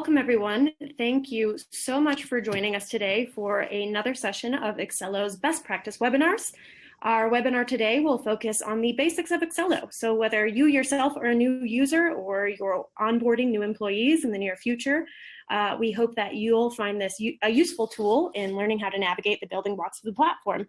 Welcome, everyone. Thank you so much for joining us today for another session of Accelo's Best Practice webinars. Our webinar today will focus on the basics of Accelo. So whether you yourself are a new user or you're onboarding new employees in the near future, we hope that you'll find this a useful tool in learning how to navigate the building blocks of the platform.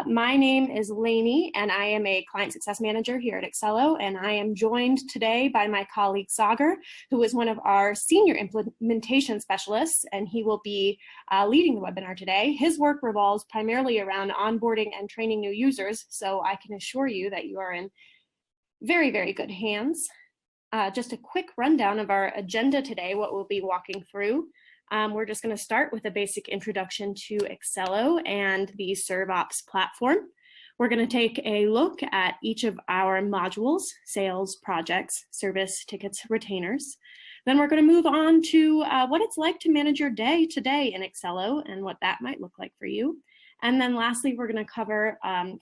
My name is Lainey, and I am a Client Success Manager here at Accelo, and I am joined today by my colleague Sagar, who is one of our Senior Implementation Specialists, and he will be leading the webinar today. His work revolves primarily around onboarding and training new users, so I can assure you that you are in very, very good hands. Just a quick rundown of our agenda today, what we'll be walking through. We're just going to start with a basic introduction to Accelo and the ServOps platform. We're going to take a look at each of our modules: sales, projects, service, tickets, retainers. Then we're going to move on to what it's like to manage your day to day in Accelo and what that might look like for you. And then lastly, we're going to cover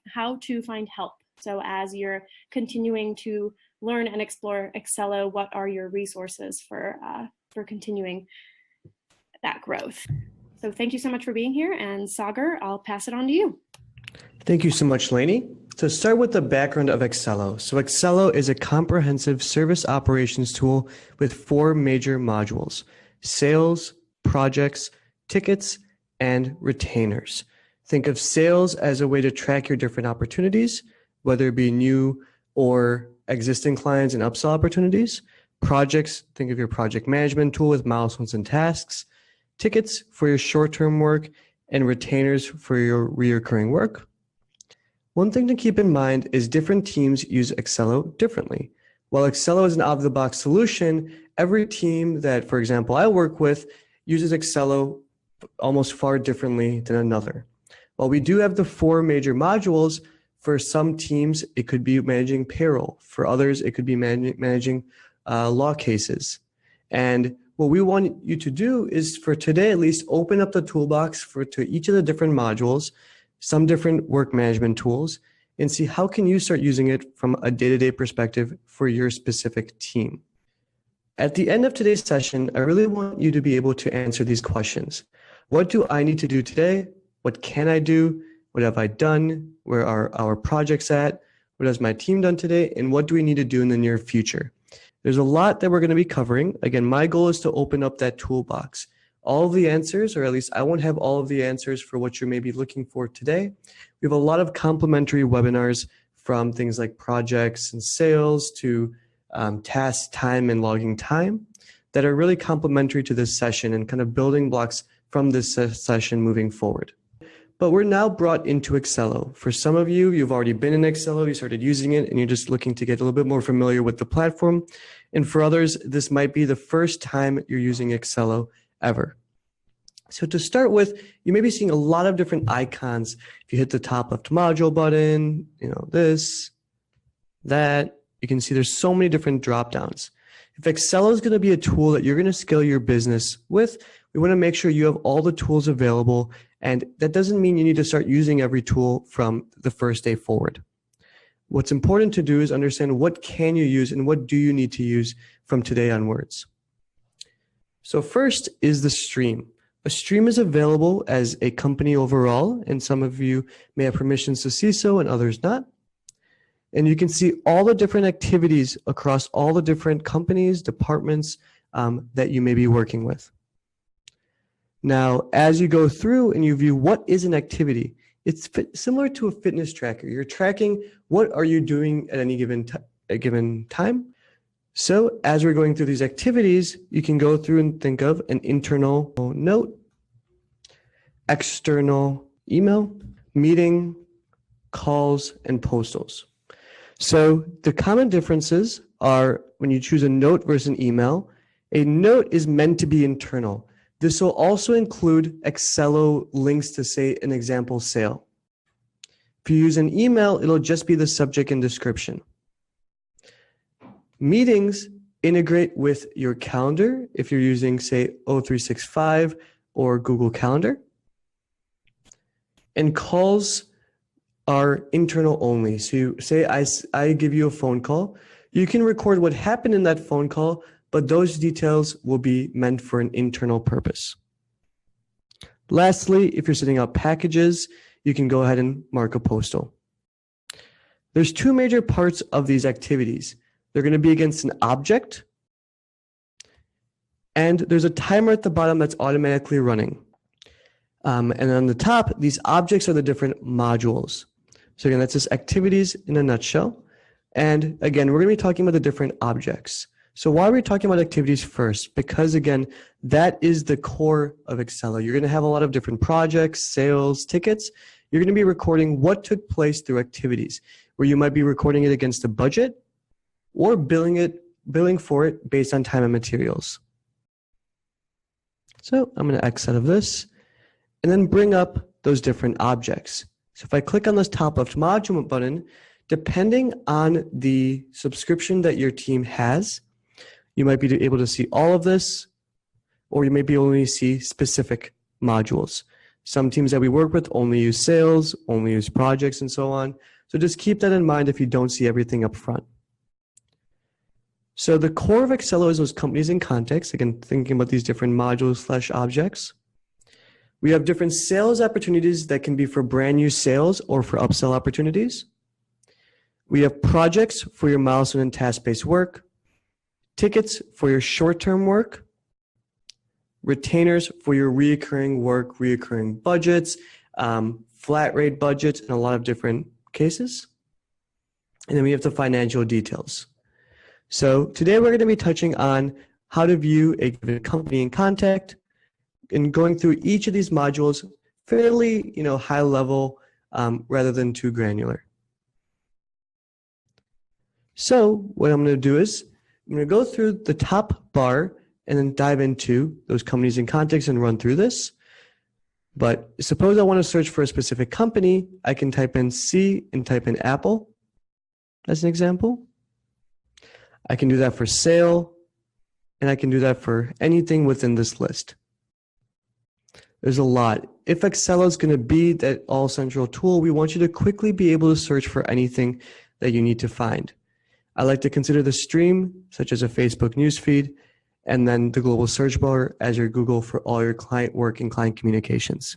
how to find help. So as you're continuing to learn and explore Accelo, what are your resources for continuing that growth? So thank you so much for being here, and Sagar, I'll pass it on to you. Thank you so much, Lainey. To start with the background of Accelo. So Accelo is a comprehensive service operations tool with 4 major modules: sales, projects, tickets, and retainers. Think of sales as a way to track your different opportunities, whether it be new or existing clients and upsell opportunities. Projects, think of your project management tool with milestones and tasks. Tickets for your short-term work, and retainers for your recurring work. One thing to keep in mind is different teams use Accelo differently. While Accelo is an out-of-the-box solution, every team that, for example, I work with uses Accelo almost far differently than another. While we do have the 4 major modules, for some teams, it could be managing payroll. For others, it could be managing law cases. And what we want you to do is, for today at least, open up the toolbox to each of the different modules, some different work management tools, and see how can you start using it from a day-to-day perspective for your specific team. At the end of today's session, I really want you to be able to answer these questions. What do I need to do today? What can I do? What have I done? Where are our projects at? What has my team done today? And what do we need to do in the near future? There's a lot that we're going to be covering. Again, my goal is to open up that toolbox. All of the answers, or at least I won't have all of the answers for what you're maybe looking for today. We have a lot of complimentary webinars, from things like projects and sales to task time and logging time, that are really complementary to this session and kind of building blocks from this session moving forward. But we're now brought into Accelo. For some of you, you've already been in Accelo, you started using it, and you're just looking to get a little bit more familiar with the platform. And for others, this might be the first time you're using Accelo ever. So to start with, you may be seeing a lot of different icons. If you hit the top left module button, this, that, you can see there's so many different drop downs. If Accelo is going to be a tool that you're going to scale your business with, we want to make sure you have all the tools available. And that doesn't mean you need to start using every tool from the first day forward. What's important to do is understand what can you use and what do you need to use from today onwards. So first is the stream. A stream is available as a company overall, and some of you may have permissions to see so and others not. And you can see all the different activities across all the different companies, departments that you may be working with. Now, as you go through and you view what is an activity, it's similar to a fitness tracker. You're tracking what are you doing at any given time. So as we're going through these activities, you can go through and think of an internal note, external email, meeting, calls, and postals. So the common differences are when you choose a note versus an email, a note is meant to be internal. This will also include Accelo links to, say, an example sale. If you use an email, it'll just be the subject and description. Meetings integrate with your calendar if you're using, say, O365 or Google Calendar. And calls are internal only. So you say I give you a phone call. You can record what happened in that phone call, but those details will be meant for an internal purpose. Lastly, if you're setting up packages, you can go ahead and mark a postal. There's two major parts of these activities. They're going to be against an object, and there's a timer at the bottom that's automatically running. And on the top, these objects are the different modules. So again, that's just activities in a nutshell. And again, we're going to be talking about the different objects. So why are we talking about activities first? Because again, that is the core of Accelo. You're going to have a lot of different projects, sales, tickets. You're going to be recording what took place through activities, where you might be recording it against a budget or billing for it based on time and materials. So I'm going to X out of this and then bring up those different objects. So if I click on this top left module button, depending on the subscription that your team has, you might be able to see all of this, or you may be only see specific modules. Some teams that we work with only use sales, only use projects, and so on. So just keep that in mind if you don't see everything up front. So the core of Accelo is those companies in context. Again, thinking about these different modules / objects. We have different sales opportunities that can be for brand new sales or for upsell opportunities. We have projects for your milestone and task-based work, tickets for your short-term work, retainers for your reoccurring work, reoccurring budgets, flat rate budgets in a lot of different cases. And then we have the financial details. So today we're going to be touching on how to view a given company in context and going through each of these modules fairly, high level rather than too granular. So what I'm going to do is I'm going to go through the top bar and then dive into those companies in context and run through this. But suppose I want to search for a specific company, I can type in C and type in Apple as an example. I can do that for sale, and I can do that for anything within this list. There's a lot. If Accelo is going to be that all-central tool, we want you to quickly be able to search for anything that you need to find. I like to consider the stream, such as a Facebook newsfeed, and then the global search bar as your Google for all your client work and client communications.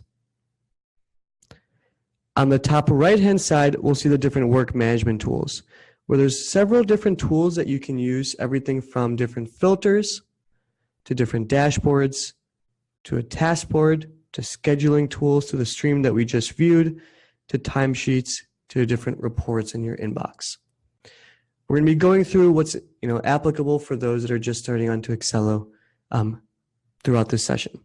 On the top right-hand side, we'll see the different work management tools, where there's several different tools that you can use, everything from different filters to different dashboards to a task board to scheduling tools to the stream that we just viewed to timesheets to different reports in your inbox. We're going to be going through what's applicable for those that are just starting onto Accelo throughout this session.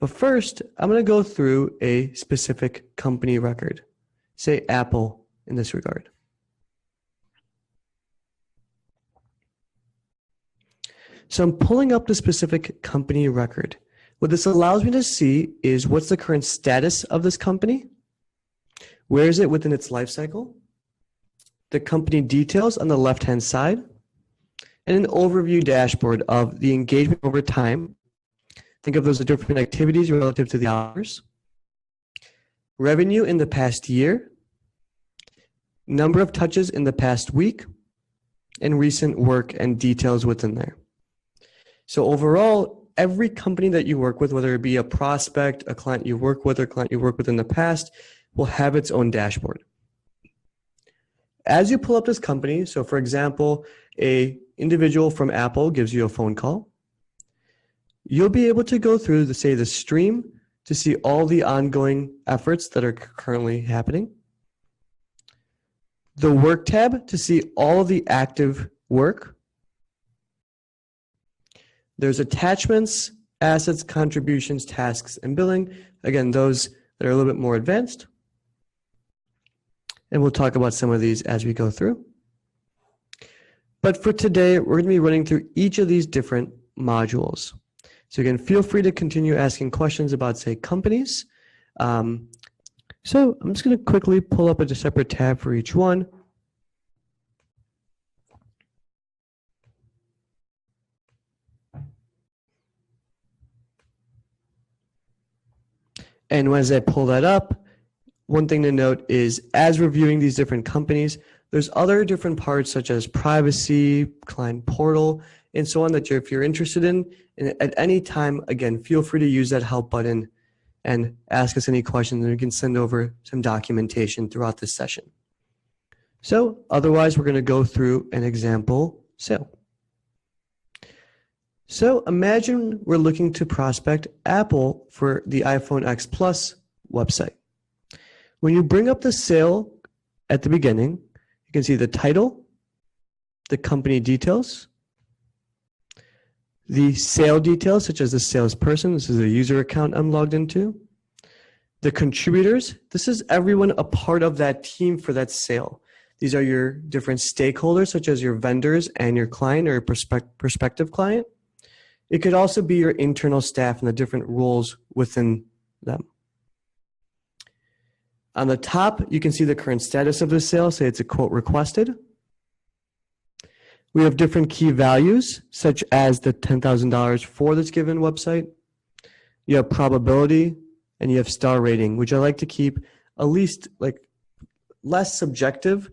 But first, I'm going to go through a specific company record, say Apple in this regard. So I'm pulling up the specific company record. What this allows me to see is what's the current status of this company, where is it within its life cycle, the company details on the left-hand side, and an overview dashboard of the engagement over time. Think of those as different activities relative to the hours, revenue in the past year, number of touches in the past week, and recent work and details within there. So overall, every company that you work with, whether it be a prospect, a client you work with, or a client you work with in the past, will have its own dashboard. As you pull up this company, so for example, an individual from Apple gives you a phone call, you'll be able to go through the stream to see all the ongoing efforts that are currently happening, the work tab to see all of the active work. There's attachments, assets, contributions, tasks, and billing. Again, those that are a little bit more advanced. And we'll talk about some of these as we go through. But for today, we're going to be running through each of these different modules. So again, feel free to continue asking questions about, say, companies. So I'm just going to quickly pull up a separate tab for each one. And as I pull that up, one thing to note is as reviewing these different companies, There's other different parts such as privacy, client portal, and so on that if you're interested in. And at any time, again, feel free to use that help button and ask us any questions, and we can send over some documentation throughout this session. So otherwise, we're going to go through an example sale. So imagine we're looking to prospect Apple for the iPhone X Plus website. When you bring up the sale at the beginning, you can see the title, the company details, the sale details, such as the salesperson. This is a user account I'm logged into. The contributors. This is everyone a part of that team for that sale. These are your different stakeholders, such as your vendors and your client or prospective client. It could also be your internal staff and the different roles within them. On the top, you can see the current status of the sale. Say it's a quote requested. We have different key values, such as the $10,000 for this given website. You have probability, and you have star rating, which I like to keep at least less subjective,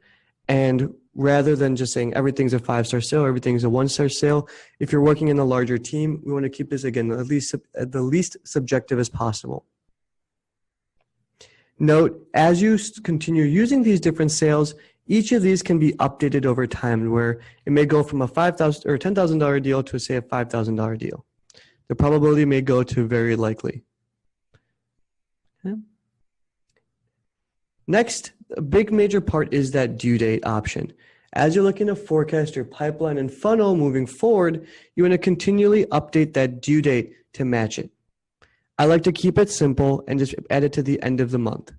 and rather than just saying everything's a 5-star sale, everything's a 1-star sale. If you're working in a larger team, we want to keep this, again, at the least subjective as possible. Note, as you continue using these different sales, each of these can be updated over time, where it may go from a $5,000 or $10,000 deal to, say, a $5,000 deal. The probability may go to very likely. Okay. Next, a big major part is that due date option. As you're looking to forecast your pipeline and funnel moving forward, you want to continually update that due date to match it. I like to keep it simple and just add it to the end of the month.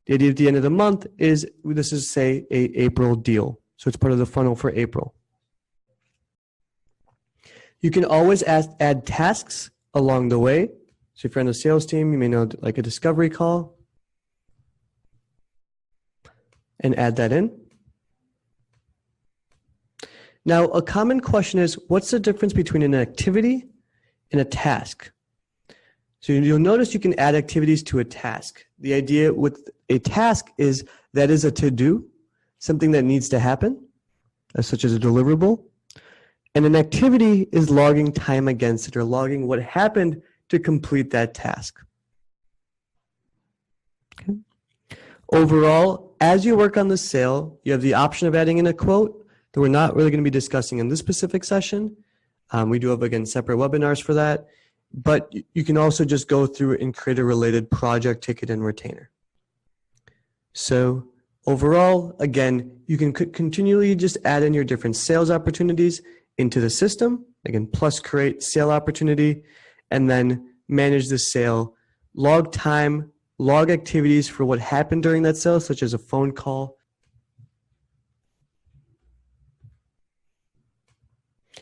The idea at the end of the month is, this is, say, a April deal. So it's part of the funnel for April. You can always add tasks along the way. So if you're on the sales team, you may know like a discovery call and add that in. Now, a common question is, what's the difference between an activity and a task? So you'll notice you can add activities to a task. The idea with a task is that is a to-do, something that needs to happen, such as a deliverable. And an activity is logging time against it, or logging what happened to complete that task. Okay. Overall, as you work on the sale, you have the option of adding in a quote that we're not really going to be discussing in this specific session. We do have, again, separate webinars for that. But you can also just go through and create a related project, ticket, and retainer. So overall, again, you can continually just add in your different sales opportunities into the system. Again, plus create sale opportunity, and then manage the sale, log time, log activities for what happened during that sale, such as a phone call.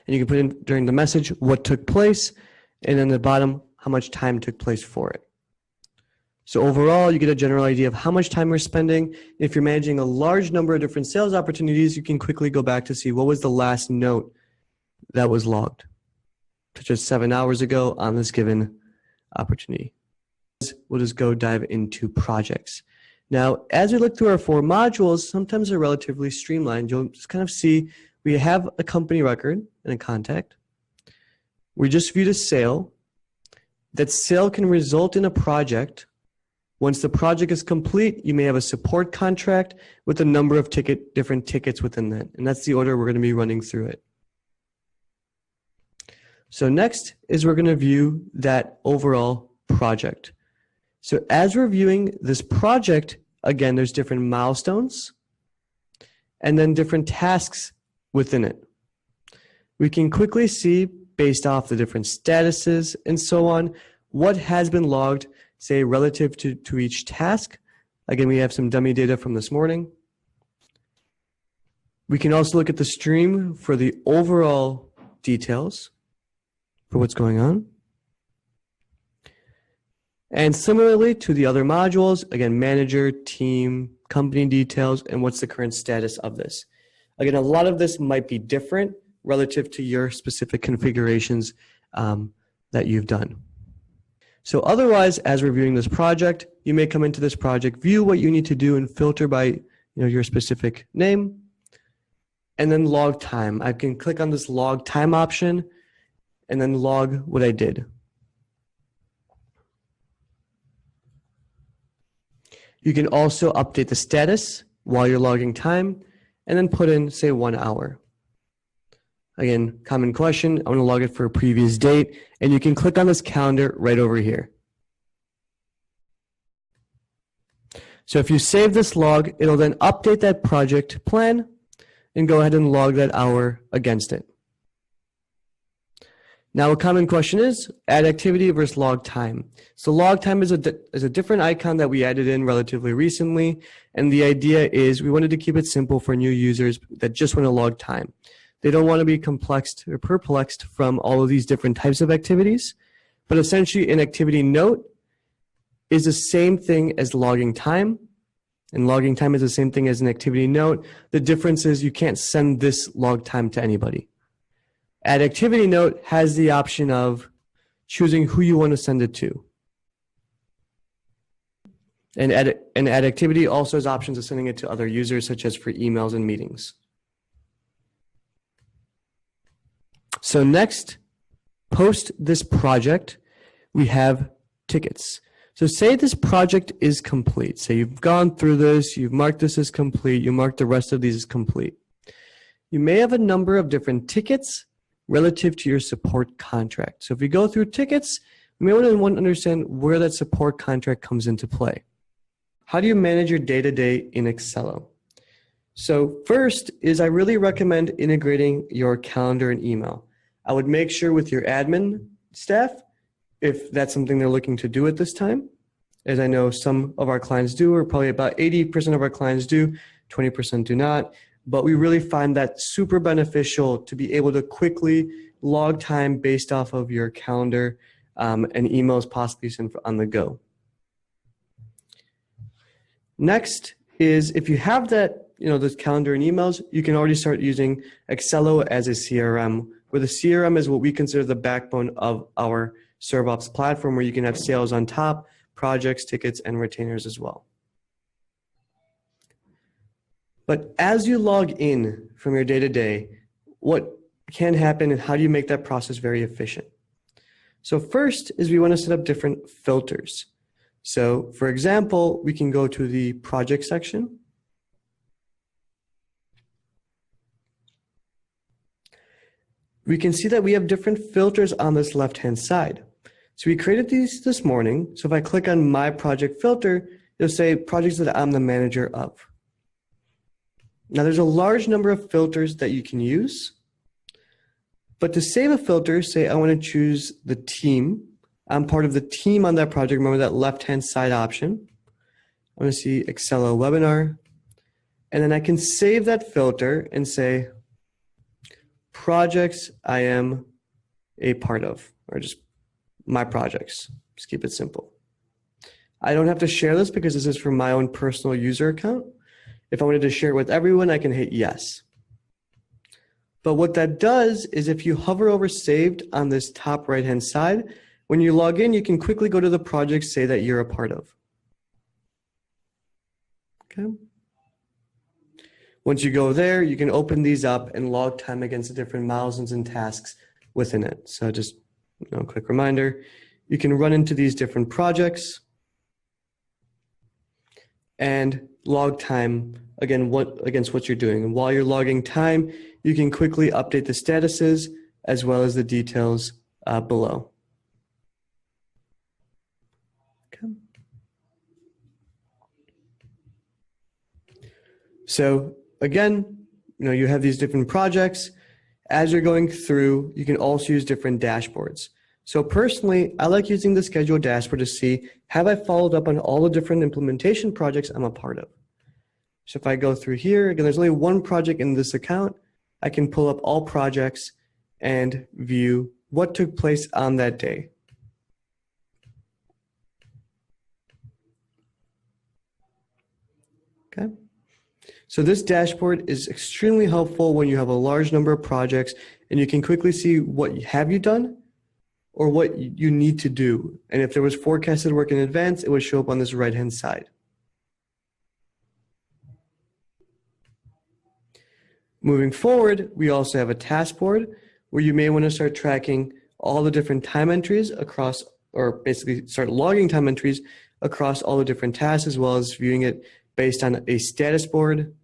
And you can put in during the message what took place, and then the bottom, how much time took place for it. So overall, you get a general idea of how much time we're spending. If you're managing a large number of different sales opportunities, you can quickly go back to see what was the last note that was logged, such as 7 hours ago on this given opportunity. We'll just go dive into projects. Now, as we look through our 4 modules, sometimes they're relatively streamlined. You'll just kind of see we have a company record and a contact. We just viewed a sale. That sale can result in a project. Once the project is complete, you may have a support contract with a number of different tickets within that. And that's the order we're going to be running through it. So next is we're going to view that overall project. So as we're viewing this project, again, there's different milestones and then different tasks within it. We can quickly see, based off the different statuses and so on, what has been logged, say, relative to each task. Again, we have some dummy data from this morning. We can also look at the stream for the overall details for what's going on. And similarly to the other modules, again, manager, team, company details, and what's the current status of this. Again, a lot of this might be different relative to your specific configurations that you've done. So otherwise, as reviewing this project, you may come into this project, view what you need to do, and filter by your specific name, and then log time. I can click on this log time option and then log what I did. You can also update the status while you're logging time and then put in, say, 1 hour. Again, common question. I want to log it for a previous date, and you can click on this calendar right over here. So if you save this log, it'll then update that project plan and go ahead and log that hour against it. Now, a common question is add activity versus log time. So log time is a different icon that we added in relatively recently. And the idea is we wanted to keep it simple for new users that just want to log time. They don't want to be complexed or perplexed from all of these different types of activities. But essentially, an activity note is the same thing as logging time. And logging time is the same thing as an activity note. The difference is you can't send this log time to anybody. Add activity note has the option of choosing who you want to send it to. And add activity also has options of sending it to other users, such as for emails and meetings. So next, post this project, we have tickets. So say this project is complete. Say you've gone through this, you've marked this as complete, you marked the rest of these as complete. You may have a number of different tickets relative to your support contract. So if we go through tickets, we may want to understand where that support contract comes into play. How do you manage your day-to-day in Accelo? So first is I really recommend integrating your calendar and email. I would make sure with your admin staff, if that's something they're looking to do at this time, as I know some of our clients do, or probably about 80% of our clients do, 20% do not. But we really find that super beneficial to be able to quickly log time based off of your calendar and emails possibly sent on the go. Next is if you have that, this calendar and emails, you can already start using Accelo as a CRM, where the CRM is what we consider the backbone of our ServeOps platform, where you can have sales on top, projects, tickets, and retainers as well. But as you log in from your day-to-day, what can happen and how do you make that process very efficient? So first is we want to set up different filters. So for example, we can go to the project section. We can see that we have different filters on this left-hand side. So we created these this morning. So if I click on my project filter, it'll say projects that I'm the manager of. Now there's a large number of filters that you can use, but to save a filter, say I want to choose the team. I'm part of the team on that project. Remember that left-hand side option. I want to see Accelo webinar, and then I can save that filter and say projects I am a part of, or just my projects. Just keep it simple. I don't have to share this because this is for my own personal user account. If I wanted to share it with everyone, I can hit yes. But what that does is if you hover over saved on this top right-hand side, when you log in, you can quickly go to the project, say that you're a part of. Okay. Once you go there, you can open these up and log time against the different milestones and tasks within it. So just a quick reminder, you can run into these different projects and log time against what you're doing. And while you're logging time, you can quickly update the statuses as well as the details below. Okay. So again, you have these different projects. As you're going through, you can also use different dashboards. So personally, I like using the schedule dashboard to see, have I followed up on all the different implementation projects I'm a part of? So if I go through here, again, there's only one project in this account. I can pull up all projects and view what took place on that day. Okay. So this dashboard is extremely helpful when you have a large number of projects and you can quickly see what have you done or what you need to do. And if there was forecasted work in advance, it would show up on this right-hand side. Moving forward, we also have a task board where you may want to start tracking all the different time entries across, or basically start logging time entries across all the different tasks, as well as viewing it based on a status board,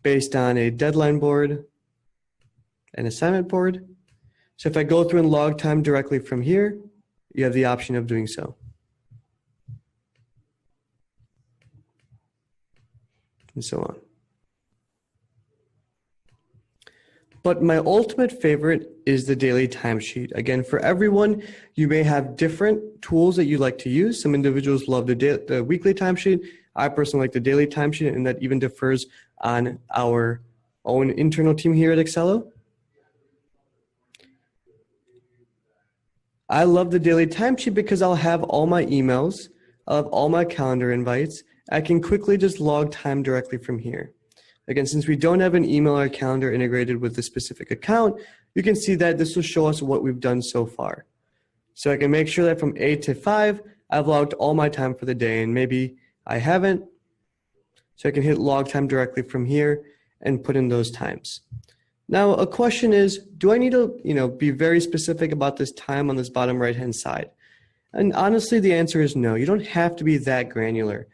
based on a deadline board, an assignment board. So if I go through and log time directly from here, you have the option of doing so. And so on. But my ultimate favorite is the daily timesheet. Again, for everyone, you may have different tools that you like to use. Some individuals love the weekly timesheet. I personally like the daily timesheet, and that even differs on our own internal team here at Accelo. I love the daily timesheet because I'll have all my emails, I'll have all my calendar invites. I can quickly just log time directly from here. Again, since we don't have an email or calendar integrated with the specific account, you can see that this will show us what we've done so far. So I can make sure that from 8 to 5, I've logged all my time for the day, and maybe I haven't. So I can hit log time directly from here and put in those times. Now, a question is, do I need to be very specific about this time on this bottom right-hand side? And honestly, the answer is no. You don't have to be that granular.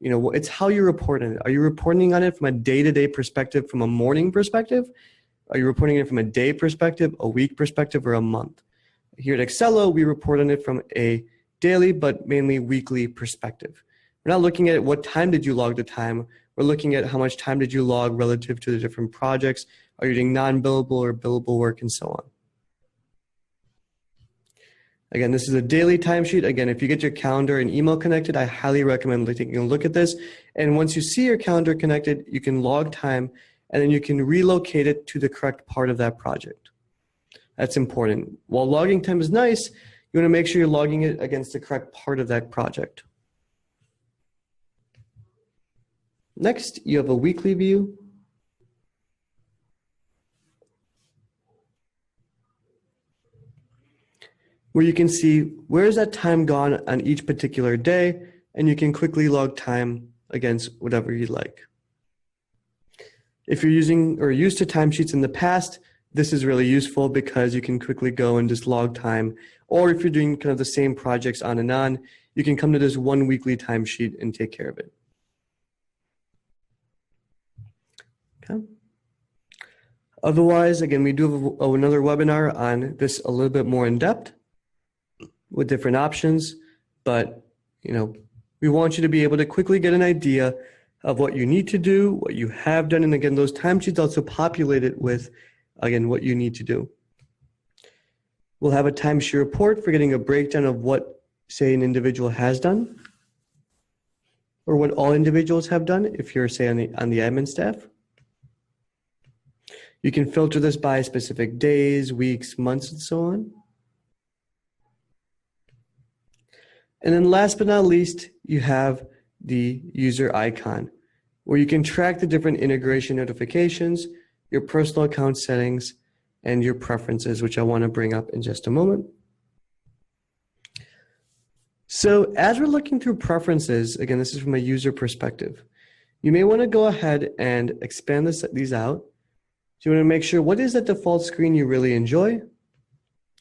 It's how you report on it. Are you reporting on it from a day-to-day perspective, from a morning perspective? Are you reporting it from a day perspective, a week perspective, or a month? Here at Accelo, we report on it from a daily, but mainly weekly perspective. We're not looking at what time did you log the time. We're looking at how much time did you log relative to the different projects. Are you doing non-billable or billable work, and so on. Again, this is a daily timesheet. Again, if you get your calendar and email connected, I highly recommend taking a look at this. And once you see your calendar connected, you can log time, and then you can relocate it to the correct part of that project. That's important. While logging time is nice, you want to make sure you're logging it against the correct part of that project. Next, you have a weekly view. Where you can see where is that time gone on each particular day, and you can quickly log time against whatever you like. If you're using or used to timesheets in the past, this is really useful because you can quickly go and just log time. Or if you're doing kind of the same projects on and on, you can come to this one weekly timesheet and take care of it. Okay. Otherwise, again, we do have another webinar on this a little bit more in depth, with different options, but we want you to be able to quickly get an idea of what you need to do, what you have done, and again, those timesheets also populate it with, again, what you need to do. We'll have a timesheet report for getting a breakdown of what, say, an individual has done, or what all individuals have done if you're, say, on the admin staff. You can filter this by specific days, weeks, months, and so on. And then last but not least, you have the user icon, where you can track the different integration notifications, your personal account settings, and your preferences, which I want to bring up in just a moment. So as we're looking through preferences, again, this is from a user perspective, you may want to go ahead and expand these out. So you want to make sure what is that default screen you really enjoy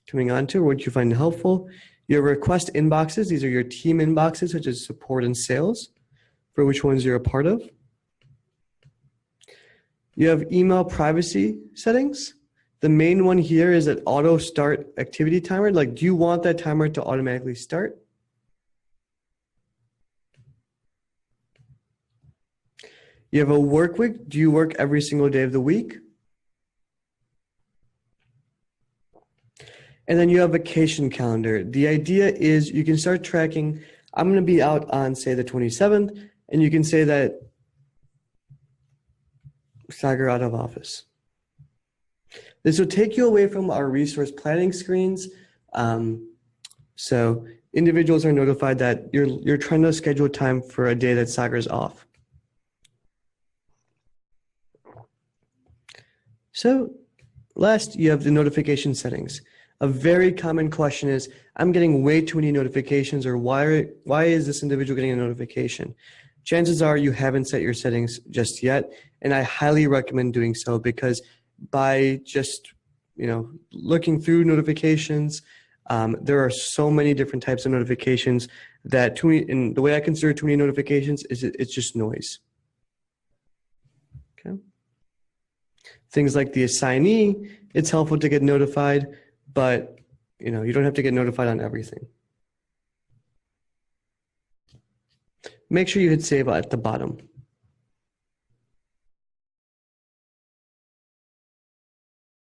coming onto, or what you find helpful. Your request inboxes, these are your team inboxes, such as support and sales, for which ones you're a part of. You have email privacy settings. The main one here is that auto start activity timer. Like, do you want that timer to automatically start? You have a work week. Do you work every single day of the week? And then you have vacation calendar. The idea is you can start tracking, I'm going to be out on, say, the 27th, and you can say that Sagar out of office. This will take you away from our resource planning screens. So individuals are notified that you're trying to schedule time for a day that Sagar's off. So last, you have the notification settings. A very common question is, I'm getting way too many notifications, or why is this individual getting a notification? Chances are you haven't set your settings just yet, And I highly recommend doing so because by just, looking through notifications, there are so many different types of notifications that and the way I consider too many notifications is it's just noise. Okay. Things like the assignee, it's helpful to get notified, but you don't have to get notified on everything. Make sure you hit save at the bottom.